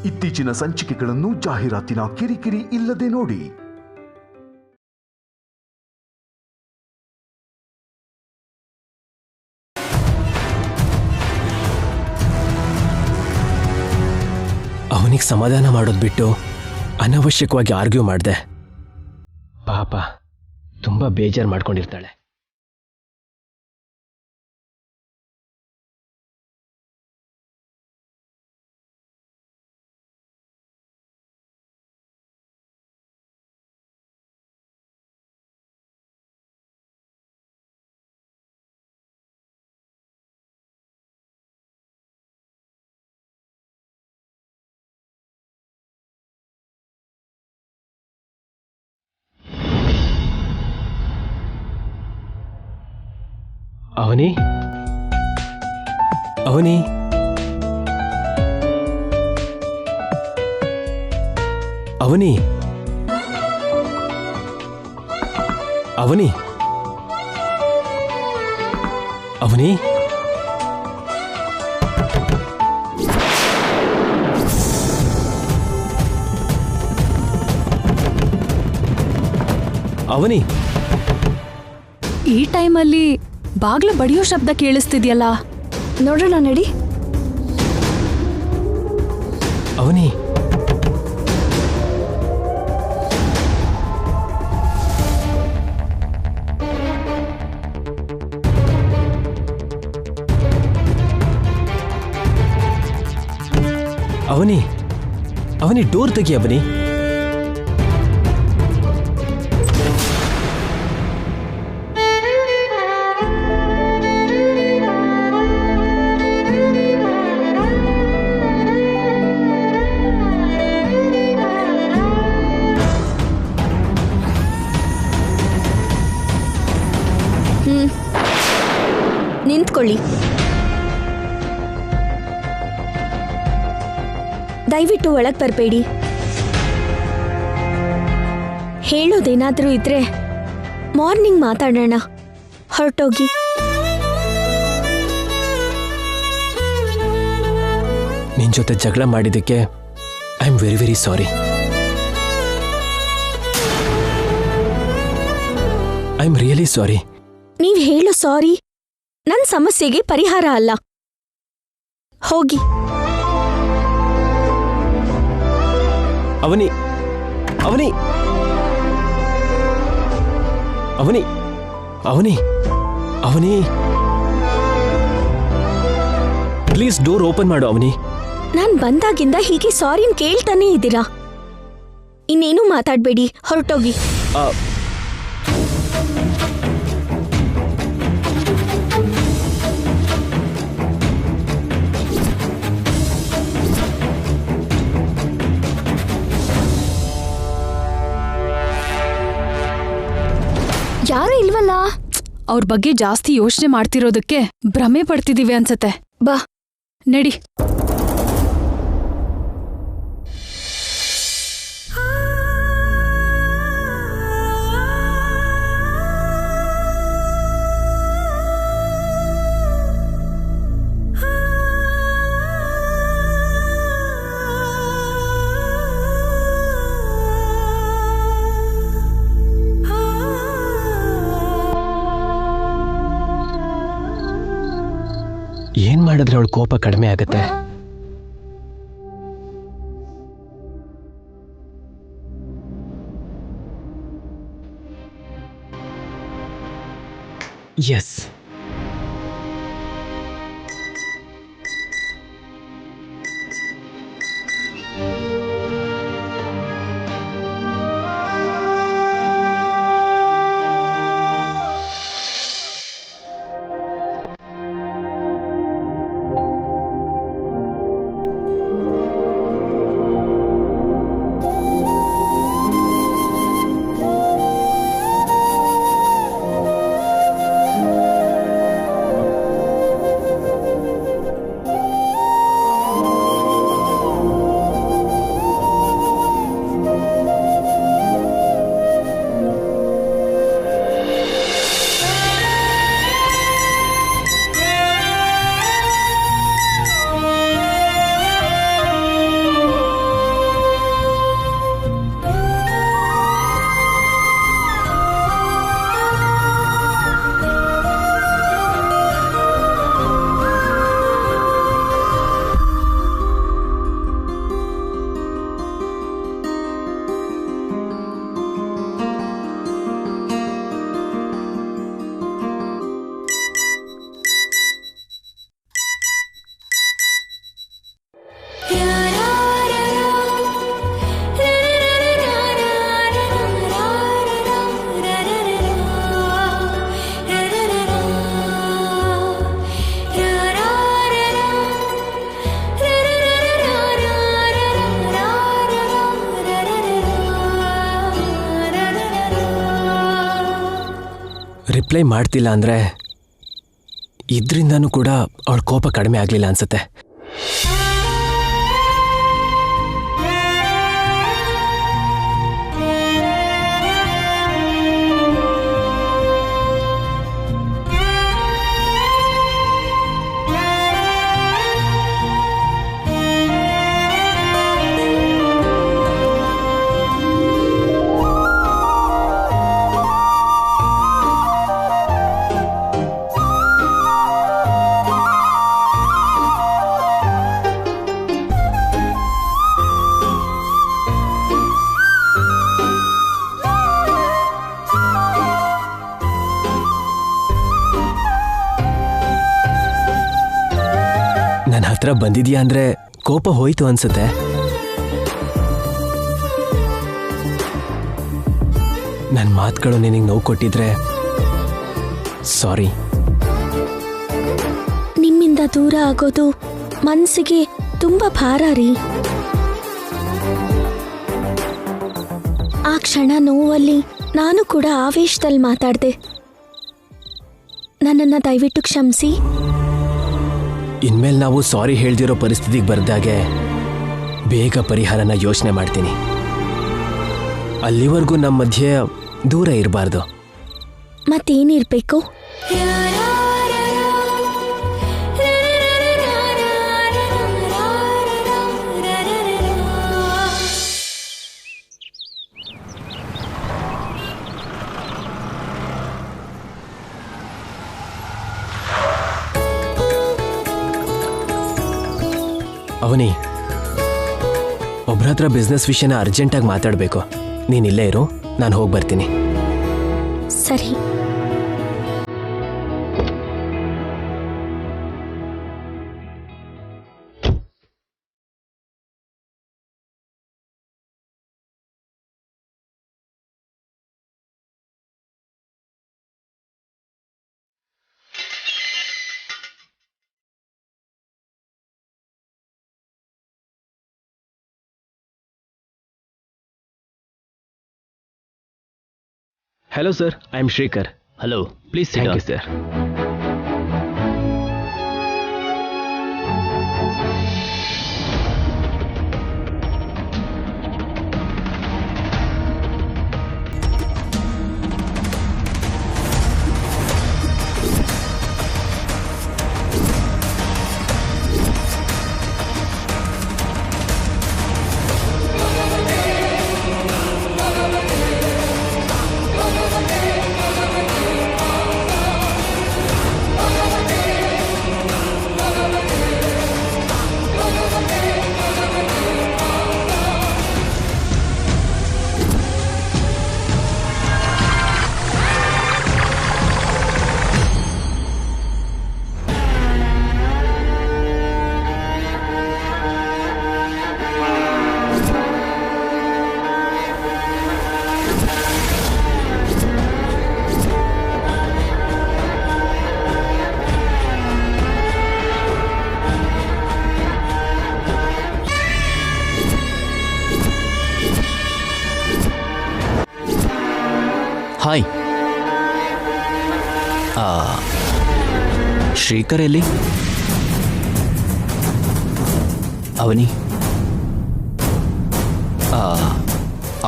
ಇತ್ತೀಚಿನ ಸಂಚಿಕೆಗಳನ್ನು ಜಾಹೀರಾತಿನ ಕಿರಿಕಿರಿ ಇಲ್ಲದೆ ನೋಡಿ. ಅವನಿಗೆ ಸಮಾಧಾನ ಮಾಡೋದು ಬಿಟ್ಟು ಅನವಶ್ಯಕವಾಗಿ ಆರ್ಗ್ಯೂ ಮಾಡಿದೆ. ಪಾಪ ತುಂಬಾ ಬೇಜಾರು ಮಾಡ್ಕೊಂಡಿರ್ತಾಳೆ. ಅವನಿ ಅವನಿ ಅವನಿ ಅವನಿ ಅವನಿ ಅವನಿ ಈ ಟೈಮಲ್ಲಿ ಬಾಗ್ಲು ಬಡಿಯೋ ಶಬ್ದ ಕೇಳಿಸ್ತಿದ್ಯಲ್ಲ, ನೋಡೋಣ ನಡಿ. ಅವನಿ ಅವನಿ ಅವನಿ ಡೋರ್ ತೆಗಿ. ಅವನಿ ನಿಂತ್ಕೊಳ್ಳಿ. ದಯವಿಟ್ಟು ಒಳಗ್ ಬರಬೇಡಿ. ಹೇಳೋದೇನಾದ್ರೂ ಇದ್ರೆ ಮಾರ್ನಿಂಗ್ ಮಾತಾಡೋಣ. ಹೊರಟೋಗಿ. ನಿನ್ ಜೊತೆ ಜಗಳ ಮಾಡಿದ್ದಕ್ಕೆ I am very very sorry. I am really sorry. ನೀವ್ ಹೇಳೋ ಸಾರಿ ನನ್ ಸಮಸ್ಯೆಗೆ ಪರಿಹಾರ ಅಲ್ಲ. ಹೋಗಿ. ಅವನಿ ಅವನಿ ಅವನಿ ಅವನಿ ಅವನಿ ಪ್ಲೀಸ್ ಡೋರ್ ಓಪನ್ ಮಾಡು. ಅವನಿ, ನಾನ್ ಬಂದಾಗಿಂದ ಹೀಗೆ ಸಾರಿನ್ ಕೇಳ್ತಾನೇ ಇದ್ದೀರಾ. ಇನ್ನೇನು ಮಾತಾಡ್ಬೇಡಿ, ಹೊರಟೋಗಿ. ಯಾರೂ ಇಲ್ವಲ್ಲ. ಅವ್ರ ಬಗ್ಗೆ ಜಾಸ್ತಿ ಯೋಚನೆ ಮಾಡ್ತಿರೋದಕ್ಕೆ ಭ್ರಮೆ ಪಡ್ತಿದೀವಿ ಅನ್ಸತ್ತೆ. ಬಾ ನಡಿ. ಏನ್ ಮಾಡಿದ್ರೆ ಅವಳ ಕೋಪ ಕಡಿಮೆ ಆಗುತ್ತೆ? ಎಸ್, ರಿಪ್ಲೈ ಮಾಡ್ತಿಲ್ಲ ಅಂದರೆ ಇದರಿಂದನೂ ಕೂಡ ಅವಳ ಕೋಪ ಕಡಿಮೆ ಆಗಲಿಲ್ಲ ಅನ್ಸುತ್ತೆ. ನನ್ನ ಹತ್ರ ಬಂದಿದ್ಯಾ ಅಂದರೆ ಕೋಪ ಹೋಯ್ತು ಅನ್ಸುತ್ತೆ. ನನ್ನ ಮಾತುಗಳು ನಿನಗೆ ನೋವು ಕೊಟ್ಟಿದ್ರೆ ಸಾರಿ. ನಿಮ್ಮಿಂದ ದೂರ ಆಗೋದು ಮನಸ್ಸಿಗೆ ತುಂಬಾ ಭಾರ ರೀ. ಆ ಕ್ಷಣ ನೋವಲ್ಲಿ ನಾನು ಕೂಡ ಆವೇಶದಲ್ಲಿ ಮಾತಾಡ್ದೆ. ನನ್ನನ್ನು ದಯವಿಟ್ಟು ಕ್ಷಮಿಸಿ. ಇನ್ಮೇಲೆ ನಾವು ಸಾರಿ ಹೇಳ್ದಿರೋ ಪರಿಸ್ಥಿತಿಗೆ ಬರ್ದಾಗೆ ಬೇಗ ಪರಿಹಾರನ ಯೋಚನೆ ಮಾಡ್ತೀನಿ. ಅಲ್ಲಿವರೆಗೂ ನಮ್ಮ ಮಧ್ಯೆ ದೂರ ಇರಬಾರ್ದು. ಮತ್ತೇನಿರ್ಬೇಕು? ಅವನಿ, ಒಬ್ರ ಹತ್ರ ಬಿಸ್ನೆಸ್ ವಿಷಯನ ಅರ್ಜೆಂಟಾಗಿ ಮಾತಾಡಬೇಕು. ನೀನಿಲ್ಲೇ ಇರು, ನಾನು ಹೋಗಿ ಬರ್ತೀನಿ. ಸರಿ. Hello sir, I am Shrikar. Hello, please thank you sir. Hi. Shrikar ಎಲ್ಲಿ? ಅವನಿ,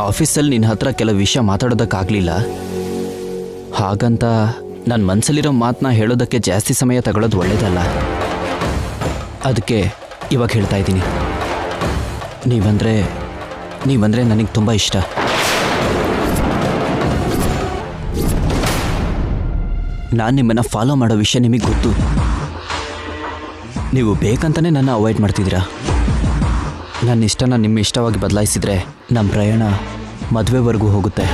ಆಫೀಸಲ್ಲಿ ನಿನ್ನ ಹತ್ರ ಕೆಲವು ವಿಷಯ ಮಾತಾಡೋದಕ್ಕಾಗಲಿಲ್ಲ. ಹಾಗಂತ ನನ್ನ ಮನಸ್ಸಲ್ಲಿರೋ ಮಾತನ್ನ ಹೇಳೋದಕ್ಕೆ ಜಾಸ್ತಿ ಸಮಯ ತಗೊಳ್ಳೋದು ಒಳ್ಳೇದಲ್ಲ. ಅದಕ್ಕೆ ಇವಾಗ ಹೇಳ್ತಾ ಇದ್ದೀನಿ. ನೀವಂದರೆ ನನಗೆ ತುಂಬ ಇಷ್ಟ. ನಾನು ನಿಮ್ಮನ್ನು ಫಾಲೋ ಮಾಡೋ ವಿಷಯ ನಿಮಗೆ ಗೊತ್ತು. ನೀವು ಬೇಕಂತಲೇ ನನ್ನ ಅವಾಯ್ಡ್ ಮಾಡ್ತಿದ್ದೀರಾ. ನನ್ನ ಇಷ್ಟನ ನಿಮ್ಮ ಇಷ್ಟವಾಗಿ ಬದಲಾಯಿಸಿದರೆ ನಮ್ಮ ಪ್ರಯಾಣ ಮದುವೆವರೆಗೂ ಹೋಗುತ್ತೆ.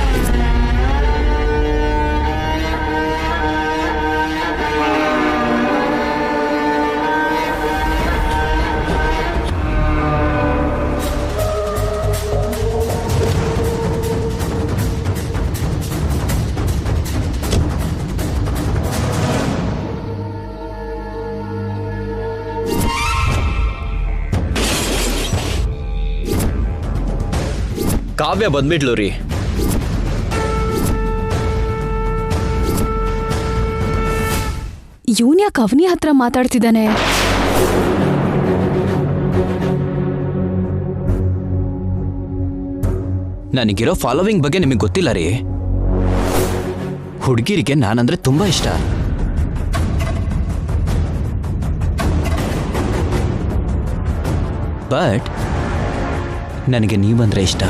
ಕಾವ್ಯ ಬಂದ್ಬಿಟ್ಲು ರೀ. ಇವನ್ಯಾಕೆ ಅವನಿ ಹತ್ರ ಮಾತಾಡ್ತಿದ್ದಾನೆ? ನನಗಿರೋ ಫಾಲೋವಿಂಗ್ ಬಗ್ಗೆ ನಿಮಗೆ ಗೊತ್ತಿಲ್ಲ ರೀ. ಹುಡುಗಿರಿಗೆ ನಾನಂದ್ರೆ ತುಂಬಾ ಇಷ್ಟ. ಬಟ್ ನನಗೆ ನೀವಂದ್ರೆ ಇಷ್ಟ.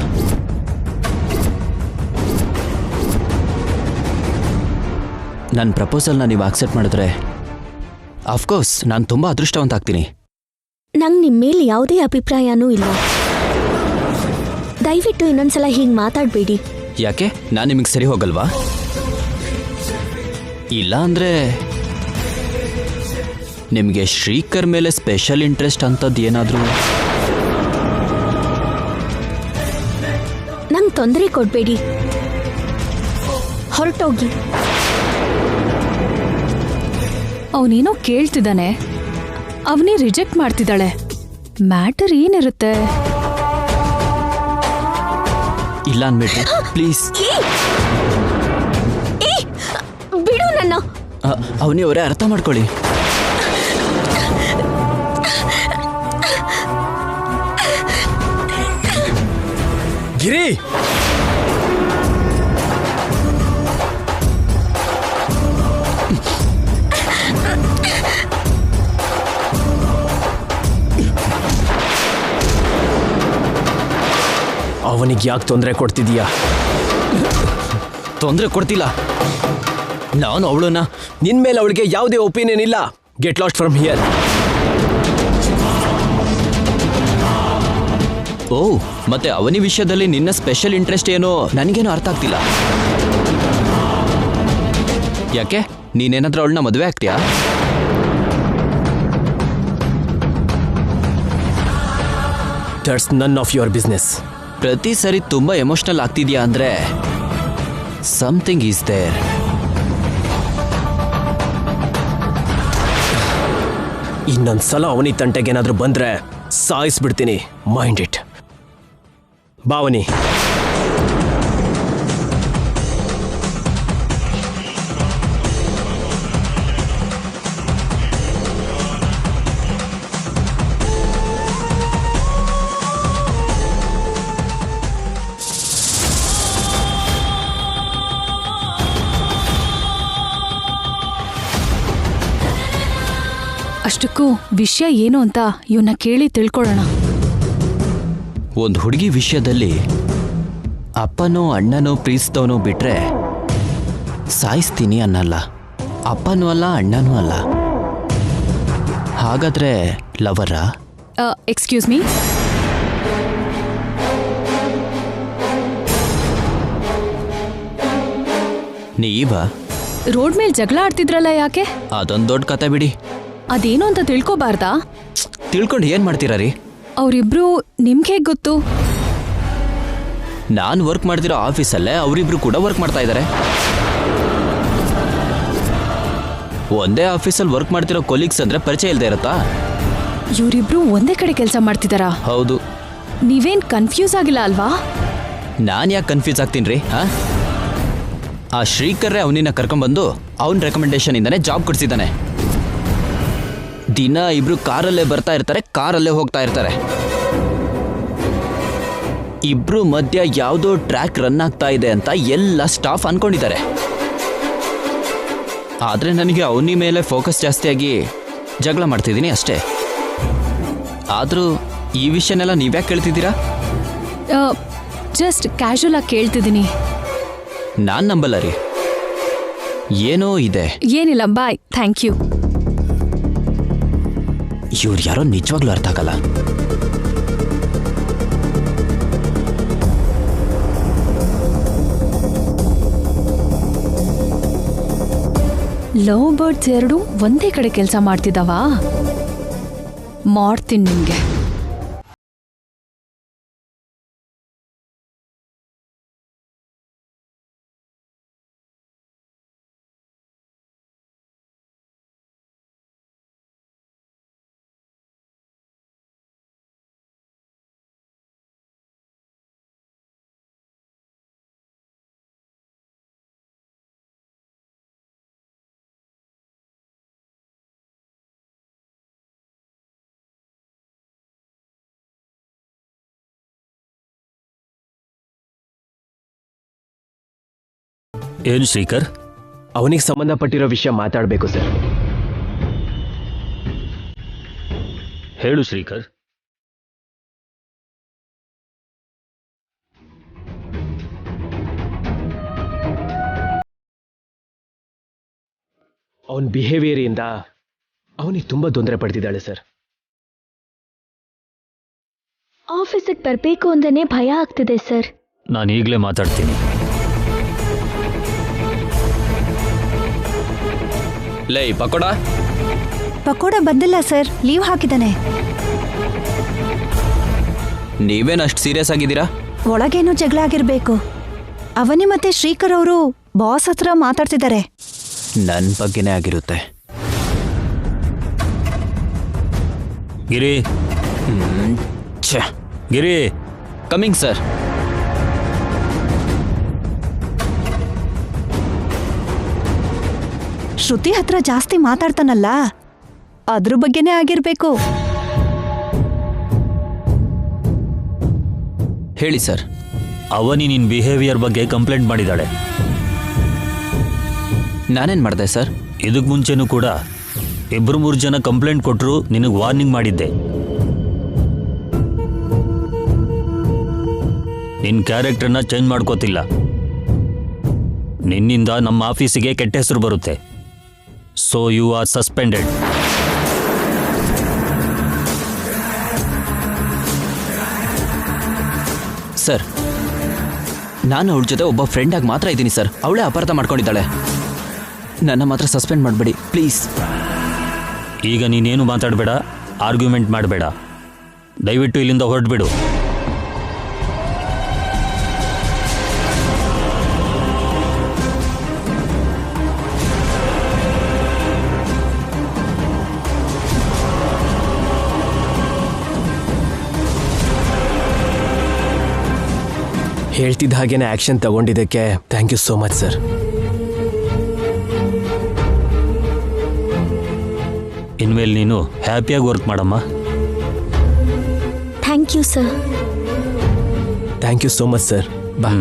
ನನ್ನ ಪ್ರಪೋಸಲ್ನ ನೀವು ಆಕ್ಸೆಪ್ಟ್ ಮಾಡಿದ್ರೆ ಅಫ್ಕೋರ್ಸ್ ನಾನು ತುಂಬ ಅದೃಷ್ಟವಂತ ಆಗ್ತೀನಿ. ನಂಗೆ ನಿಮ್ಮ ಮೇಲೆ ಯಾವುದೇ ಅಭಿಪ್ರಾಯನೂ ಇಲ್ಲ. ದಯವಿಟ್ಟು ಇನ್ನೊಂದ್ಸಲ ಹೀಗೆ ಮಾತಾಡಬೇಡಿ. ಯಾಕೆ ನಾನು ನಿಮಗೆ ಸರಿ ಹೋಗಲ್ವಾ? ಇಲ್ಲ ಅಂದರೆ ನಿಮಗೆ ಶ್ರೀಕರ್ ಮೇಲೆ ಸ್ಪೆಷಲ್ ಇಂಟ್ರೆಸ್ಟ್ ಅಂತದ್ದು ಏನಾದರೂ? ನಂಗೆ ತೊಂದರೆ ಕೊಡಬೇಡಿ, ಹೊರಟೋಗಿ. ಅವನೇನೋ ಕೇಳ್ತಿದ್ದಾನೆ, ಅವನೇ ರಿಜೆಕ್ಟ್ ಮಾಡ್ತಿದ್ದಾಳೆ. ಮ್ಯಾಟರ್ ಏನಿರುತ್ತೆ? ಇಲ್ಲ ಅನ್ಬಿಟ್ರೆ ಪ್ಲೀಸ್. ಬಿಡು ನನ್ನ. ಅವರೇ ಅರ್ಥ ಮಾಡ್ಕೊಳ್ಳಿ. ಗಿರಿ, ಅವನಿಗೆ ಯಾಕೆ ತೊಂದರೆ ಕೊಡ್ತಿದೀಯಾ? ತೊಂದರೆ ಕೊಡ್ತಿಲ್ಲ. ನಾನು ಅವಳನ್ನ ನಿನ್ ಮೇಲೆ ಅವಳಿಗೆ ಯಾವುದೇ ಒಪಿನಿಯನ್ ಇಲ್ಲ. Get lost from here. ಓ, ಮತ್ತೆ ಅವನಿ ವಿಷಯದಲ್ಲಿ ನಿನ್ನ ಸ್ಪೆಷಲ್ ಇಂಟ್ರೆಸ್ಟ್ ಏನೋ ನನಗೇನು ಅರ್ಥ ಆಗ್ತಿಲ್ಲ. ಯಾಕೆ ನೀನೇನಾದ್ರೂ ಅವಳನ್ನ ಮದುವೆ ಆಗ್ತೀಯಾ? That's none of your business. ಪ್ರತಿ ಸರಿ ತುಂಬಾ ಎಮೋಷನಲ್ ಆಗ್ತಿದ್ಯಾ ಅಂದ್ರೆ ಸಮಥಿಂಗ್ ಈಸ್ ದೇರ್. ಇನ್ನೊಂದ್ಸಲ ಅವನಿ ತಂಟೆಗೇನಾದ್ರೂ ಬಂದ್ರೆ ಸಾಯಿಸ್ಬಿಡ್ತೀನಿ. Mind it. ಭಾವನಿ, ಅಷ್ಟಕ್ಕೂ ವಿಷಯ ಏನು ಅಂತ ಇವನ್ನ ಕೇಳಿ ತಿಳ್ಕೊಳ್ಳೋಣ. ಒಂದು ಹುಡುಗಿ ವಿಷಯದಲ್ಲಿ ಅಪ್ಪನೋ ಅಣ್ಣನೋ ಪ್ರೀತಿಸಿದವನೋ ಬಿಟ್ರೆ ಸಾಯಿಸ್ತೀನಿ ಅನ್ನಲ್ಲ. ಅಪ್ಪನೂ ಅಲ್ಲ, ಅಣ್ಣನೂ ಅಲ್ಲ. ಹಾಗಾದ್ರೆ ಲವರಾ? ಎಕ್ಸ್ಕ್ಯೂಸ್ ಮೀ, ನೀವಾ? ರೋಡ್ ಮೇಲೆ ಜಗಳ ಆಡ್ತಿದ್ರಲ್ಲ, ಯಾಕೆ? ಅದೊಂದು ದೊಡ್ಡ ಕತೆ ಬಿಡಿ. ಅದೇನು ಅಂತ ತಿಳ್ಕೊಬಾರ್ದಾ? ತಿಳ್ಕೊಂಡು ಏನ್ ಮಾಡ್ತೀರಾ ರೀ? ಅವರಿಬ್ರು ನಿಮ್ಗೆ ಹೇಗೆ ಗೊತ್ತು? ನಾನು ವರ್ಕ್ ಮಾಡ್ತಿರೋ ಆಫೀಸಲ್ಲೇ ಅವರಿಬ್ರು ಕೂಡ ವರ್ಕ್ ಮಾಡ್ತಾ ಇದ್ದಾರೆ. ಒಂದೇ ಆಫೀಸಲ್ಲಿ ವರ್ಕ್ ಮಾಡ್ತಿರೋ ಕೊಲೀಗ್ಸ್ ಅಂದ್ರೆ ಪರಿಚಯ ಇಲ್ಲದೆ ಇರುತ್ತಾ? ಇವರಿಬ್ರು ಒಂದೇ ಕಡೆ ಕೆಲಸ ಮಾಡ್ತಿದಾರಾ? ಹೌದು. ನೀವೇನ್ ಕನ್ಫ್ಯೂಸ್ ಆಗಿಲ್ಲ ಅಲ್ವಾ? ನಾನು ಯಾಕೆ ಕನ್ಫ್ಯೂಸ್ ಆಗ್ತೀನಿ ರೀ? ಆ ಶ್ರೀಕರ್ರೆ ಅವನಿನ್ನ ಕರ್ಕೊಂಡ್ಬಂದು ಅವನ ರೆಕಮೆಂಡೇಶನ್ ಇಂದಾನೆ ಜಾಬ್ ಕೊಡ್ಸಿದ್ದಾನೆ. ದಿನ ಇಬ್ರು ಕಾರಲ್ಲೇ ಬರ್ತಾ ಇರ್ತಾರೆ, ಕಾರಲ್ಲೇ ಹೋಗ್ತಾ ಇರ್ತಾರೆ. ಇಬ್ರು ಮಧ್ಯ ಯಾವುದೋ ಟ್ರ್ಯಾಕ್ ರನ್ ಆಗ್ತಾ ಇದೆ ಅಂತ ಎಲ್ಲ ಸ್ಟಾಫ್ ಅನ್ಕೊಂಡಿದ್ದಾರೆ. ಆದ್ರೆ ನನಗೆ ಅವನಿ ಮೇಲೆ ಫೋಕಸ್ ಜಾಸ್ತಿಯಾಗಿ ಜಗಳ ಮಾಡ್ತಿದ್ದೀನಿ ಅಷ್ಟೇ. ಆದರೂ ಈ ವಿಷಯನೆಲ್ಲ ನೀವ್ಯಾಕೆ ಕೇಳ್ತಿದ್ದೀರಾ? ಜಸ್ಟ್ ಕ್ಯಾಶುಯಲ್ ಆಗಿ ಕೇಳ್ತಿದ್ದೀನಿ. ನಾನು ನಂಬಲ್ಲ ರೀ, ಏನೋ ಇದೆ. ಏನಿಲ್ಲ, ಬಾಯ್, ಥ್ಯಾಂಕ್ ಯು. ಇವ್ರು ಯಾರೋ ನಿಜವಾಗ್ಲೂ ಅರ್ಥ ಆಗಲ್ಲ. ಲವ್ ಬರ್ಡ್ಸ್ ಎರಡು ಒಂದೇ ಕಡೆ ಕೆಲಸ ಮಾಡ್ತಿದ್ದಾವ? ಮಾಡ್ತೀನಿ ನಿಮ್ಗೆ. ಏನು ಶ್ರೀಕರ್? ಅವನಿಗೆ ಸಂಬಂಧಪಟ್ಟಿರೋ ವಿಷಯ ಮಾತಾಡಬೇಕು ಸರ್. ಹೇಳು ಶ್ರೀಕರ್. ಅವನ ಬಿಹೇವಿಯರಿಂದ ಅವನಿಗೆ ತುಂಬ ತೊಂದರೆ ಪಡ್ತಿದ್ದಾಳೆ ಸರ್. ಆಫೀಸಿಗೆ ಬರಬೇಕು ಅಂತಾನೆ ಭಯ ಆಗ್ತಿದೆ ಸರ್. ನಾನು ಈಗಲೇ ಮಾತಾಡ್ತೀನಿ. ಲೈ ಪಕೋಡ. ಪಕೋಡ ಬಂದಿಲ್ಲ ಸರ್, ಲೀವ್ ಹಾಕಿದ್ದಾನೆ. ನೀವೇನು ಅಷ್ಟು ಸೀರಿಯಸ್ ಆಗಿದ್ದೀರಾ? ಒಳಗೇನೋ ಜಗಳ ಆಗಿರ್ಬೇಕು. ಅವನಿ ಮತ್ತೆ ಶ್ರೀಕರ್ ಅವರು ಬಾಸ್ ಹತ್ರ ಮಾತಾಡ್ತಿದ್ದಾರೆ. ನನ್ನ ಬಗ್ಗೆನೇ ಆಗಿರುತ್ತೆ. ಗಿರಿ, ಛೆ, ಗಿರಿ. Coming sir. ಶ್ರುತಿ ಹತ್ರ ಜಾಸ್ತಿ ಮಾತಾಡ್ತಾನಲ್ಲ, ಅದ್ರ ಬಗ್ಗೆನೇ ಆಗಿರ್ಬೇಕು. ಹೇಳಿ ಸರ್. ಅವನಿ ನಿನ್ನ ಬಿಹೇವಿಯರ್ ಬಗ್ಗೆ ಕಂಪ್ಲೇಂಟ್ ಮಾಡಿದ್ದಾಳೆ. ನಾನೇನು ಮಾಡಿದೆ ಸರ್? ಇದಕ್ಕೆ ಮುಂಚೆನೂ ಕೂಡ 2-3 ಜನ ಕಂಪ್ಲೇಂಟ್ ಕೊಟ್ಟರು, ನಿನಗೆ ವಾರ್ನಿಂಗ್ ಮಾಡಿದ್ದೆ. ನಿನ್ನ ಕ್ಯಾರೆಕ್ಟರ್ನ ಚೇಂಜ್ ಮಾಡ್ಕೋತಿಲ್ಲ. ನಿನ್ನಿಂದ ನಮ್ಮ ಆಫೀಸಿಗೆ ಕೆಟ್ಟ ಹೆಸರು ಬರುತ್ತೆ. So you are suspended. Sir, ನಾನು ಅವಳ ಜೊತೆ ಒಬ್ಬ ಫ್ರೆಂಡಾಗಿ ಮಾತ್ರ ಇದ್ದೀನಿ ಸರ್. ಅವಳೇ ಅಪಾರ್ಥ ಮಾಡ್ಕೊಂಡಿದ್ದಾಳೆ. ನನ್ನ ಮಾತ್ರ ಸಸ್ಪೆಂಡ್ ಮಾಡಬೇಡಿ ಪ್ಲೀಸ್. ಈಗ ನೀನೇನು ಮಾತಾಡಬೇಡ, ಆರ್ಗ್ಯುಮೆಂಟ್ ಮಾಡಬೇಡ. ದಯವಿಟ್ಟು ಇಲ್ಲಿಂದ ಹೊರಟ್ಬಿಡು. ಹೇಳ್ತಿದ್ದ ಹಾಗೇನೆ ಆ್ಯಕ್ಷನ್ ತಗೊಂಡಿದ್ದಕ್ಕೆ thank you so much sir. ಇನ್ಮೇಲೆ ನೀನು ಹ್ಯಾಪಿಯಾಗಿ ವರ್ಕ್ ಮಾಡಮ್ಮ. Thank you sir. Thank you so much sir. ಬಾ.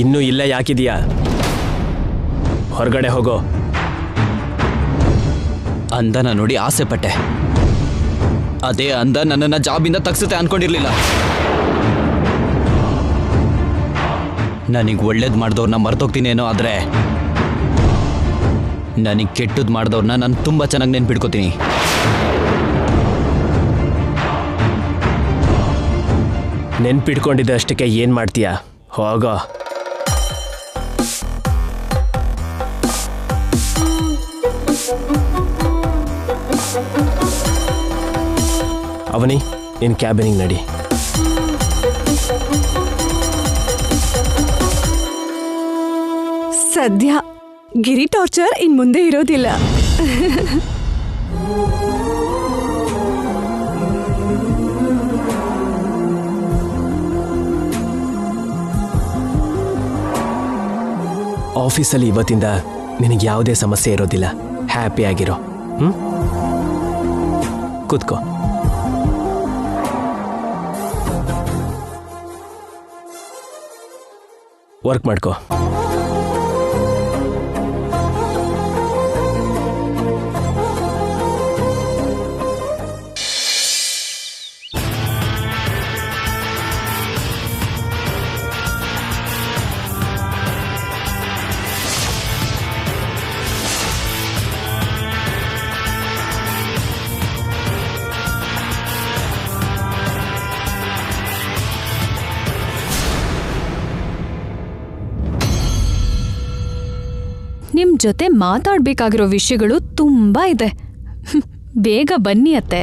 ಇನ್ನೂ ಇಲ್ಲ ಯಾಕಿದೀಯಾ? ಹೊರಗಡೆ ಹೋಗೋ. ಅಂದನ ನೋಡಿ ಆಸೆ ಪಟ್ಟೆ. ಅದೇ ಅಂದ ನನ್ನನ್ನು ಜಾಬಿಂದ ತಗ್ಸುತ್ತೆ ಅನ್ಕೊಂಡಿರ್ಲಿಲ್ಲ. ನನಗೆ ಒಳ್ಳೇದು ಮಾಡಿದವ್ರನ್ನ ಮರ್ತೋಗ್ತೀನೇನೋ, ಆದರೆ ನನಗೆ ಕೆಟ್ಟದ್ದು ಮಾಡಿದವ್ರನ್ನ ನಾನು ತುಂಬ ಚೆನ್ನಾಗಿ ನೆನ್ಪಿಡ್ಕೋತೀನಿ. ನೆನ್ಪಿಟ್ಕೊಂಡಿದ್ದ ಅಷ್ಟಕ್ಕೆ ಏನು ಮಾಡ್ತೀಯಾ? ಹೋಗೋ. ಅವನಿ, ನಿನ್ನ ಕ್ಯಾಬಿನಿಗೆ ನಡಿ. ಸದ್ಯ ಗಿರಿ ಟಾರ್ಚರ್ ಇನ್ ಮುಂದೆ ಇರೋದಿಲ್ಲ. ಆಫೀಸಲ್ಲಿ ಇವತ್ತಿಂದ ನಿನಗೆ ಯಾವುದೇ ಸಮಸ್ಯೆ ಇರೋದಿಲ್ಲ. ಹ್ಯಾಪಿ ಆಗಿರೋ. ಕೂತ್ಕೋ. ವರ್ಕ್ ಮಾಡ್ಕೋ. ನಿಮ್ ಜೊತೆ ಮಾತಾಡ್ಬೇಕಾಗಿರೋ ವಿಷಯಗಳು ತುಂಬಾ ಇದೆ. ಬೇಗ ಬನ್ನಿ ಅತ್ತೆ.